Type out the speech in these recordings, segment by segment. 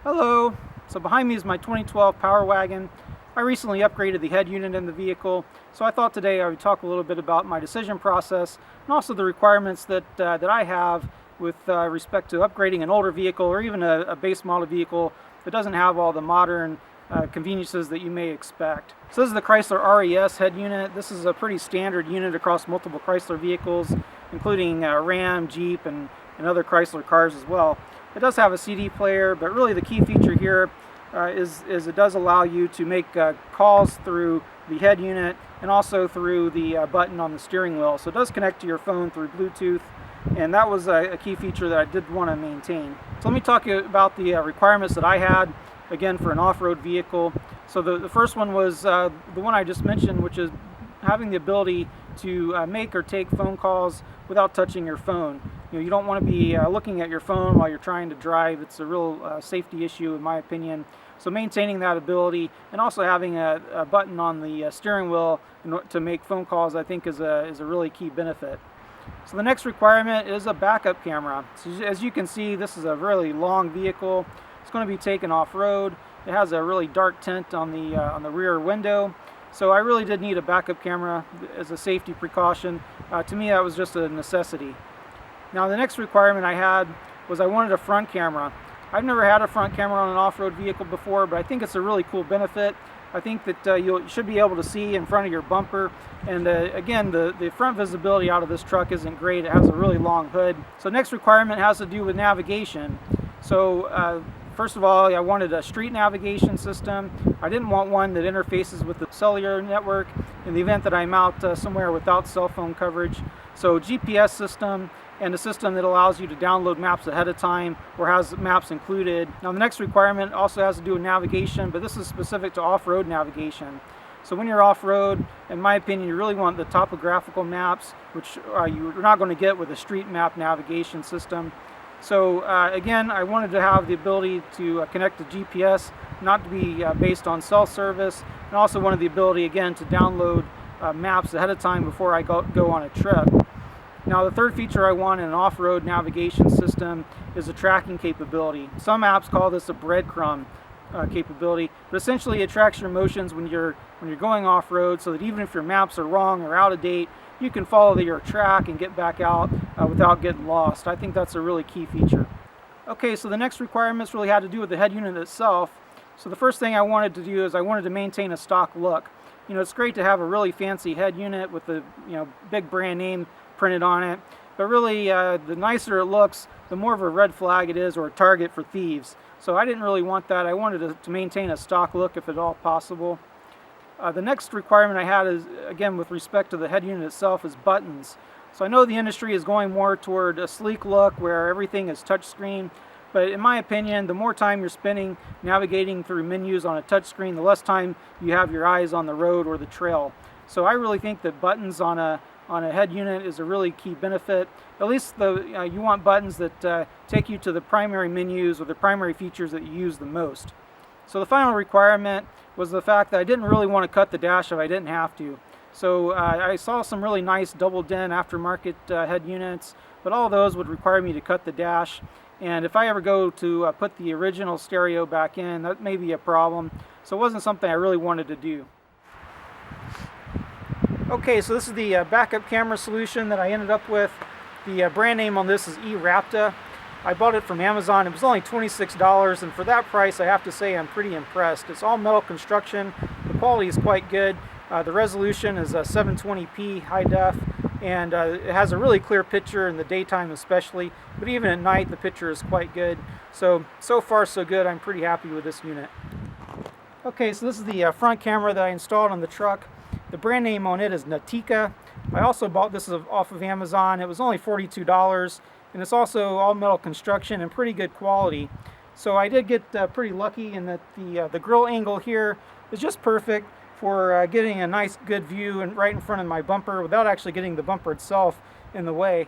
Hello! So behind me is my 2012 Power Wagon. I recently upgraded the head unit in the vehicle, so I thought today I would talk a little bit about my decision process and also the requirements that I have with respect to upgrading an older vehicle or even a base model vehicle that doesn't have all the modern conveniences that you may expect. So this is the Chrysler RES head unit. This is a pretty standard unit across multiple Chrysler vehicles, including Ram, Jeep, and other Chrysler cars as well. It does have a CD player, but really the key feature here is it does allow you to make calls through the head unit and also through the button on the steering wheel. So it does connect to your phone through Bluetooth, and that was a key feature that I did want to maintain. So let me talk about the requirements that I had, again, for an off-road vehicle. So the first one was the one I just mentioned, which is having the ability to make or take phone calls without touching your phone. You don't want to be looking at your phone while you're trying to drive. It's a real safety issue in my opinion. So maintaining that ability and also having a button on the steering wheel to make phone calls, I think is a really key benefit. So the next requirement is a backup camera. So as you can see, this is a really long vehicle. It's going to be taken off-road. It has a really dark tint on the rear window. So I really did need a backup camera as a safety precaution. To me, that was just a necessity. Now the next requirement I had was I wanted a front camera. I've never had a front camera on an off-road vehicle before, but I think it's a really cool benefit. I think that you should be able to see in front of your bumper. And again, the front visibility out of this truck isn't great. It has a really long hood. So next requirement has to do with navigation. So first of all, I wanted a street navigation system. I didn't want one that interfaces with the cellular network in the event that I'm out somewhere without cell phone coverage. So GPS system and a system that allows you to download maps ahead of time or has maps included. Now the next requirement also has to do with navigation, but this is specific to off-road navigation. So when you're off-road, in my opinion, you really want the topographical maps, which you're not going to get with a street map navigation system. So again, I wanted to have the ability to connect to GPS, not to be based on cell service, and also wanted the ability, again, to download maps ahead of time before I go on a trip. Now the third feature I want in an off-road navigation system is a tracking capability. Some apps call this a breadcrumb capability, but essentially it tracks your motions when you're going off-road, so that even if your maps are wrong or out of date, you can follow your track and get back out without getting lost. I think that's a really key feature. Okay, so the next requirements really had to do with the head unit itself. So the first thing I wanted to do is I wanted to maintain a stock look. It's great to have a really fancy head unit with the big brand name printed on it, but really the nicer it looks, the more of a red flag it is or a target for thieves. So I didn't really want that. I wanted to maintain a stock look if at all possible. The next requirement I had is, again, with respect to the head unit itself, is buttons. So I know the industry is going more toward a sleek look where everything is touchscreen, but in my opinion, the more time you're spending navigating through menus on a touchscreen, the less time you have your eyes on the road or the trail. So I really think that buttons on a head unit is a really key benefit. At least you want buttons that take you to the primary menus or the primary features that you use the most. So the final requirement was the fact that I didn't really want to cut the dash if I didn't have to. So I saw some really nice double den aftermarket head units, but all those would require me to cut the dash. And if I ever go to put the original stereo back in, that may be a problem. So it wasn't something I really wanted to do. Okay, so this is the backup camera solution that I ended up with. The brand name on this is eRapta. I bought it from Amazon. It was only $26, and for that price I have to say I'm pretty impressed. It's all metal construction. The quality is quite good. The resolution is 720p high def, and it has a really clear picture in the daytime especially, but even at night the picture is quite good. So far so good. I'm pretty happy with this unit. Okay, so this is the front camera that I installed on the truck. The brand name on it is Nautica. I also bought this off of Amazon. It was only $42, and it's also all metal construction and pretty good quality. So I did get pretty lucky in that the grill angle here is just perfect for getting a nice good view and right in front of my bumper without actually getting the bumper itself in the way.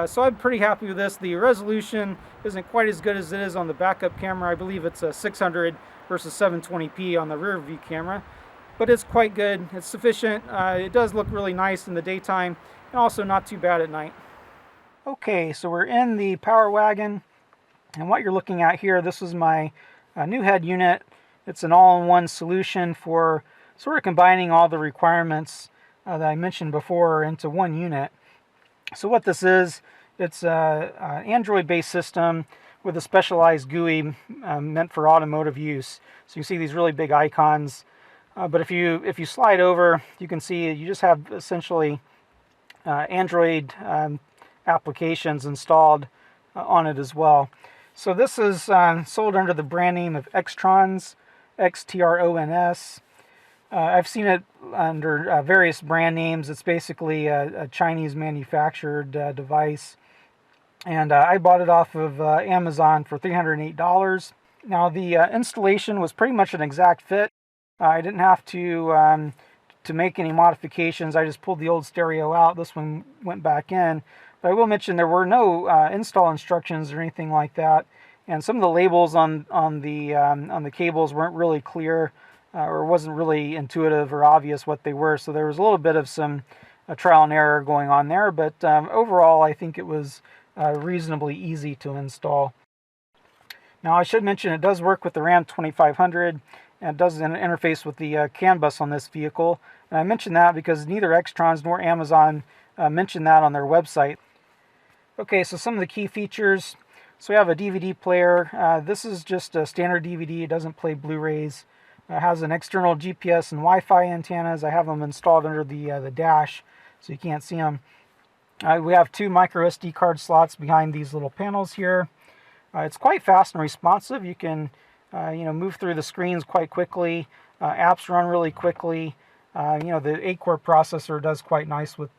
So I'm pretty happy with this. The resolution isn't quite as good as it is on the backup camera. I believe it's 600 versus 720p on the rear view camera. But it's quite good. It's sufficient. It does look really nice in the daytime and also not too bad at night. Okay, so we're in the Power Wagon, and what you're looking at here, this is my new head unit. It's an all-in-one solution for sort of combining all the requirements that I mentioned before into one unit. So what this is, it's an Android-based system with a specialized GUI meant for automotive use. So you see these really big icons, but if you slide over, you can see you just have essentially Android applications installed on it as well. So this is sold under the brand name of Xtrons, Xtrons. I've seen it under various brand names. It's basically a Chinese manufactured device. And I bought it off of Amazon for $308. Now the installation was pretty much an exact fit. I didn't have to make any modifications. I just pulled the old stereo out. This one went back in. But I will mention there were no install instructions or anything like that. And some of the labels on the cables weren't really clear. Or wasn't really intuitive or obvious what they were, so there was a little bit of some trial and error going on there, but overall I think it was reasonably easy to install. Now I should mention it does work with the Ram 2500, and it does interface with the CANBUS on this vehicle, and I mention that because neither Xtrons nor Amazon mention that on their website. Okay, so some of the key features. So we have a DVD player. This is just a standard DVD, it doesn't play Blu-rays. It has an external GPS and Wi-Fi antennas. I have them installed under the dash, so you can't see them. We have two micro SD card slots behind these little panels here. It's quite fast and responsive. You can, move through the screens quite quickly. Apps run really quickly. The 8-core processor does quite nice with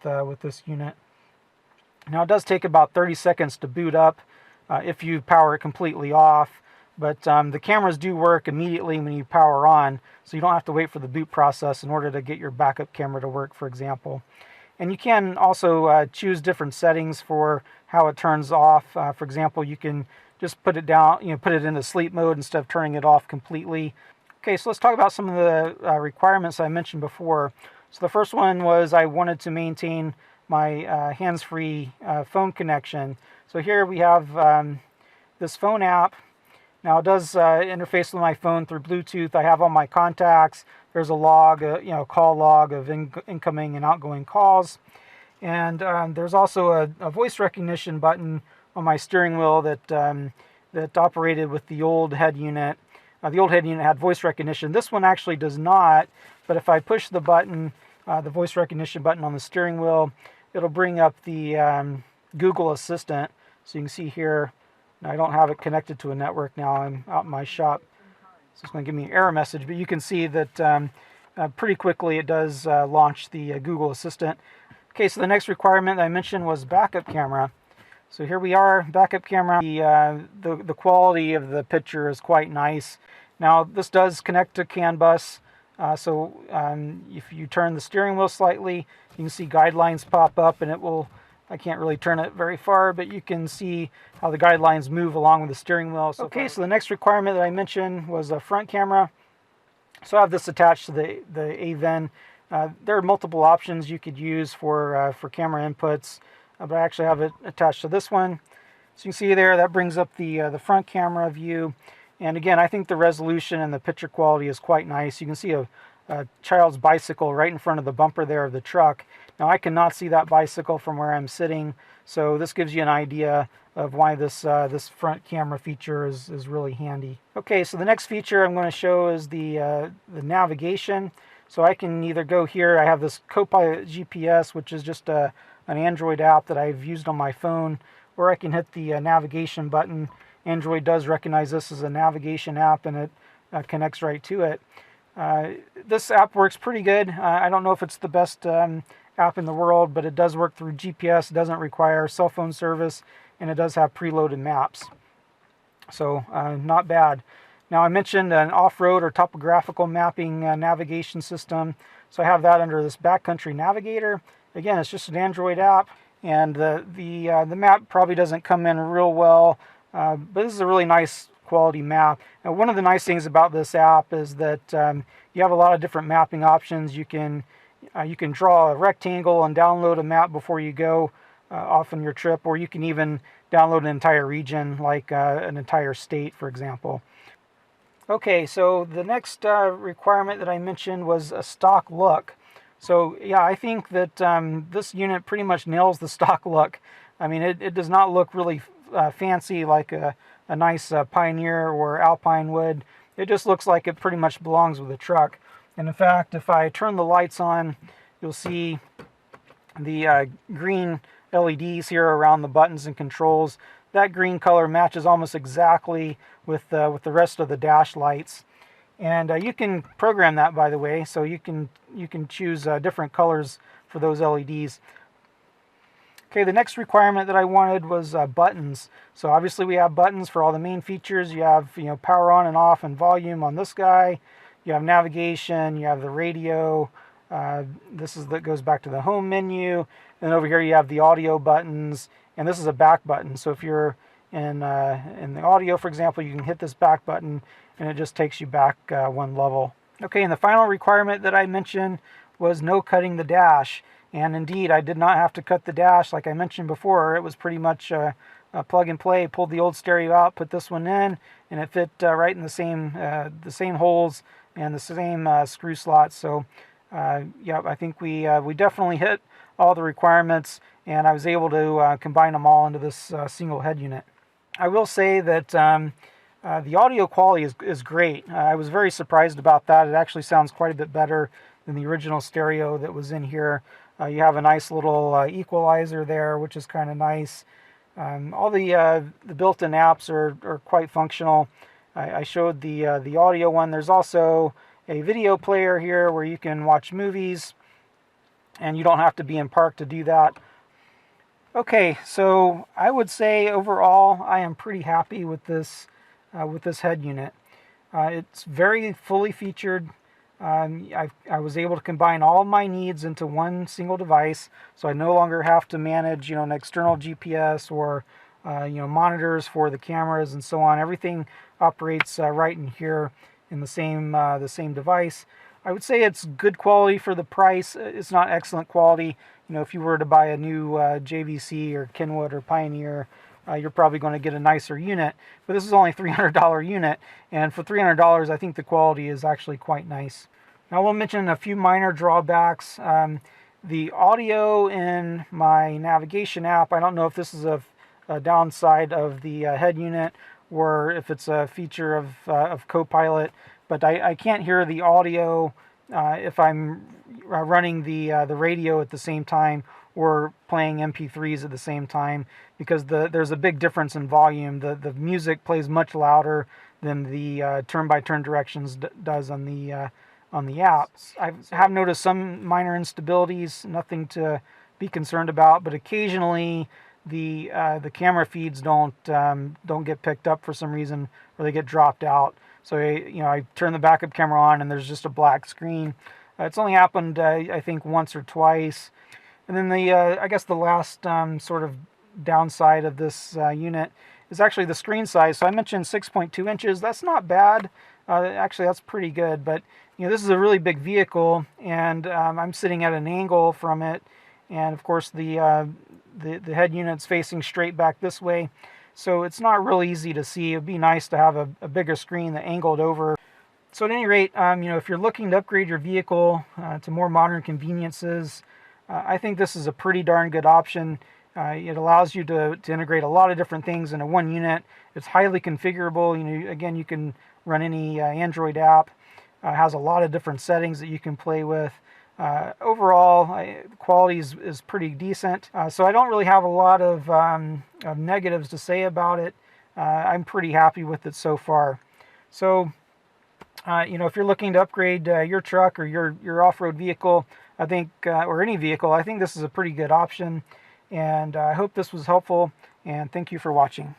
this unit. Now it does take about 30 seconds to boot up if you power it completely off. But the cameras do work immediately when you power on, so you don't have to wait for the boot process in order to get your backup camera to work, for example. And you can also choose different settings for how it turns off. For example, you can just put it down, put it into sleep mode instead of turning it off completely. Okay, so let's talk about some of the requirements I mentioned before. So the first one was I wanted to maintain my hands-free phone connection. So here we have this phone app. Now it does interface with my phone through Bluetooth. I have all my contacts. There's a log, call log of incoming and outgoing calls. And there's also a voice recognition button on my steering wheel that operated with the old head unit. The old head unit had voice recognition. This one actually does not, but if I push the button, the voice recognition button on the steering wheel, it'll bring up the Google Assistant. So you can see here, I don't have it connected to a network now. I'm out in my shop. So it's going to give me an error message, but you can see that pretty quickly it does launch the Google Assistant. Okay, so the next requirement that I mentioned was backup camera. So here we are, backup camera. The quality of the picture is quite nice. Now this does connect to CANBUS. If you turn the steering wheel slightly, you can see guidelines pop up, and it will. I can't really turn it very far, but you can see how the guidelines move along with the steering wheel. Okay, so the next requirement that I mentioned was a front camera. So I have this attached to the AVEN. There are multiple options you could use for camera inputs, but I actually have it attached to this one. So you can see there, that brings up the front camera view. And again, I think the resolution and the picture quality is quite nice. You can see a child's bicycle right in front of the bumper there of the truck. Now I cannot see that bicycle from where I'm sitting, so this gives you an idea of why this front camera feature is really handy. Okay, so the next feature I'm going to show is the navigation. So I can either go here, I have this Topo GPS, which is just an Android app that I've used on my phone, or I can hit the navigation button. Android does recognize this as a navigation app, and it connects right to it. This app works pretty good. I don't know if it's the best app in the world, but it does work through GPS. It doesn't require cell phone service, and it does have preloaded maps. So not bad. Now I mentioned an off-road or topographical mapping navigation system. So I have that under this Backcountry Navigator. Again, it's just an Android app, and the map probably doesn't come in real well, but this is a really nice quality map. Now, one of the nice things about this app is that you have a lot of different mapping options. You can draw a rectangle and download a map before you go. off on your trip, or you can even download an entire region, like an entire state, for example. Okay, so the next requirement that I mentioned was a stock look. So yeah, I think that this unit pretty much nails the stock look. I mean, it does not look really fancy like a nice Pioneer or Alpine would. It just looks like it pretty much belongs with a truck. And in fact, if I turn the lights on, you'll see the green LEDs here around the buttons and controls. That green color matches almost exactly with the rest of the dash lights. And you can program that, by the way, so you can choose different colors for those LEDs. Okay, the next requirement that I wanted was buttons. So obviously we have buttons for all the main features. You have power on and off and volume on this guy. You have navigation. You have the radio. That goes back to the home menu. And over here you have the audio buttons, and this is a back button. So if you're in the audio, for example, you can hit this back button, and it just takes you back one level. Okay, and the final requirement that I mentioned was no cutting the dash. And indeed, I did not have to cut the dash like I mentioned before. It was pretty much a plug and play. Pulled the old stereo out, put this one in, and it fit right in the same holes and the same screw slots. So yeah, I think we definitely hit all the requirements, and I was able to combine them all into this single head unit. I will say that the audio quality is great. I was very surprised about that. It actually sounds quite a bit better than the original stereo that was in here. You have a nice little equalizer there, which is kind of nice. All the built-in apps are quite functional. I showed the audio one. There's also a video player here where you can watch movies, and you don't have to be in park to do that. Okay, so I would say overall I am pretty happy with this head unit. It's very fully featured. I was able to combine all of my needs into one single device, so I no longer have to manage an external GPS or monitors for the cameras and so on. Everything operates right in here in the same device. I would say it's good quality for the price. It's not excellent quality. If you were to buy a new JVC or Kenwood or Pioneer, you're probably going to get a nicer unit. But this is only a $300 unit, and for $300, I think the quality is actually quite nice. Now, we'll mention a few minor drawbacks. The audio in my navigation app, I don't know if this is a downside of the head unit or if it's a feature of Copilot, but I can't hear the audio if I'm running the radio at the same time or playing MP3s at the same time, because there's a big difference in volume. The music plays much louder than the turn-by-turn directions does on the app. I have noticed some minor instabilities, nothing to be concerned about, but occasionally the camera feeds don't get picked up for some reason, or they get dropped out. So I turn the backup camera on and there's just a black screen. It's only happened I think once or twice. And then I guess the last sort of downside of this unit is actually the screen size. So I mentioned 6.2 inches. That's not bad. Actually, that's pretty good. But this is a really big vehicle, and I'm sitting at an angle from it. And of course, the head unit's facing straight back this way. So it's not really easy to see. It'd be nice to have a bigger screen that angled over. So at any rate, if you're looking to upgrade your vehicle to more modern conveniences, I think this is a pretty darn good option. It allows you to integrate a lot of different things into one unit. It's highly configurable. Again, you can run any Android app. Has a lot of different settings that you can play with. Overall, quality is pretty decent. So I don't really have a lot of negatives to say about it. I'm pretty happy with it so far. So, if you're looking to upgrade your truck or your off-road vehicle, I think, or any vehicle, I think this is a pretty good option. And I hope this was helpful, and thank you for watching.